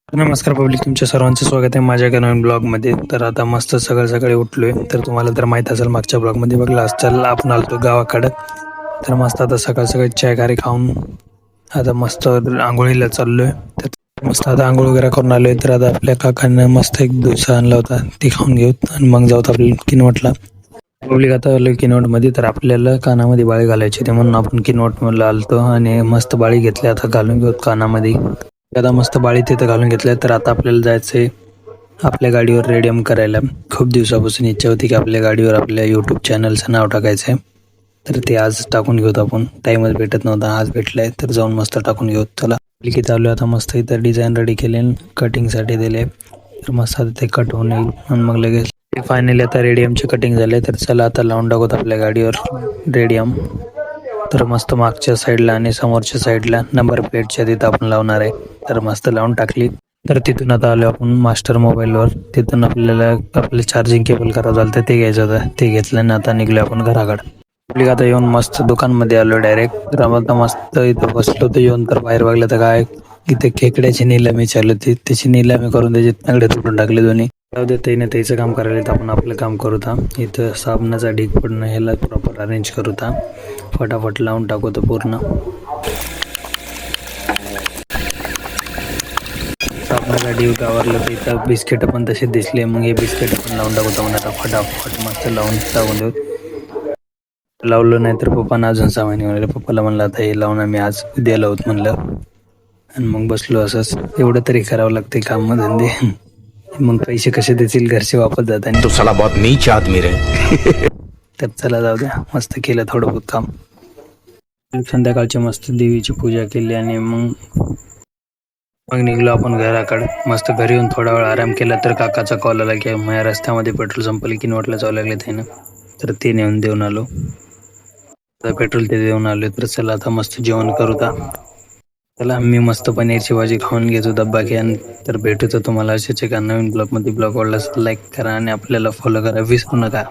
नमस्कार पब्लिक, तुमच्या सर्वांचं स्वागत आहे माझ्या एका नवीन ब्लॉगमध्ये. तर आता मस्त सकाळी उठलोय. तर तुम्हाला तर माहीत असेल, मागच्या ब्लॉगमध्ये बघला असेल आपण आलतो गावाकडं. तर मस्त आता सकाळी चाय खारी खाऊन आता मस्त आंघोळीला चाललोय. तर मस्त आता आंघोळ वगैरे करून आलोय. तर आता आपल्या काकांना मस्त एक डोसा आणला होता, ते खाऊन घेऊत आणि मग जाऊत आपल्याला किनवटला. पब्लिक आता आलो किनवटमध्ये. तर आपल्याला कानामध्ये बाळी घालायची ते म्हणून आपण किनवटला आलतो आणि मस्त बाळी घेतली. आता घालून घेऊत कानामध्ये. आता मस्त बाळी तिथं घालून घेतल्या. तर आता आपल्याला जायचंय आपल्या गाडीवर रेडियम करायला. खूप दिवसापासून इच्छा होती की आपल्या गाडीवर आपल्या यूट्यूब चॅनलचं नाव टाकायचं आहे. तर ते आज टाकून घेऊत आपण. टाईमच भेटत नव्हता, आज भेटलाय तर जाऊन मस्त टाकून घेऊत. चला की चालू आता मस्त इथं डिझाईन रेडी केले, कटिंगसाठी दिले. तर मस्त आता ते कट होऊन येईल आणि मग लगेच फायनली आता रेडियमचे कटिंग झाले. तर चला आता लावून टाकूत आपल्या गाडीवर रेडियम. तर मस्त मागच्या साईडला आणि समोरच्या साईडला नंबर प्लेटच्या तिथं आपण लावणार आहे. तर मस्त लावून टाकली. तर तिथून आता आलो आपण मास्टर मोबाईलवर. तिथून आपल्याला आपलं चार्जिंग केबल करावं झालं ते घ्यायचं होतं, ते घेतलं आणि आता निघलो आपण घराकडे. आपली आता येऊन मस्त दुकानमध्ये आलो डायरेक्ट. तर आता मस्त इथं बसलो. तर येऊन तर बाहेर बघलं तर काय इथे खेकड्याची निलामी चालू होती. त्याची निलामी करून त्याचे तांगडे तुटून टाकले दोन्ही. जाऊ दे, त्याचं काम करायला तर आपण आपलं काम करू था. इथं साबणाचा ढीग पडणं ह्याला प्रॉपर अरेंज करू था. फटाफट लावून टाकू तर पूर्ण साबणाचा ढीग गावरलं. तर इथं बिस्किट पण तसे दिसले. मग हे बिस्किट पण लावून टाकू आपण आता फटाफट मस्त लावून टाकून देऊ. लावलं नाही तर पप्पांना अजून सामान्य म्हणाले. पप्पाला म्हणलं आता हे लावून आम्ही आज उद्या लावत म्हणलं. आणि मग बसलो असंच. एवढं तरी करावं लागते काम धंदे. मग पैसे कसे देतील घरचे वापस जातात. तो साला बहुत नीच आदमी रे. तर चला जाऊ द्या, मस्त केलं थोडं बहुत काम. संध्याकाळची मस्त देवीची पूजा केली आणि मग निघलो आपण घराकडे. मस्त घरी येऊन थोडा वेळ आराम केला. तर काकाचा कॉल आला की माझ्या रस्त्यामध्ये पेट्रोल संपले, किनवटला जावं लागले त्यानं. तर ते नेऊन देऊन आलो. तर पेट्रोल ते देऊन आलो. तर चला आता मस्त जेवण करू का. चला मी मस्त पनीरची भाजी खाऊन घेतो डब्बा घ्यान. तर भेटू तर तुम्हाला अशाच एका नवीन ब्लॉगमध्ये. ब्लॉग आवडला लाईक करा आणि आपल्याला फॉलो करा विसरू नका.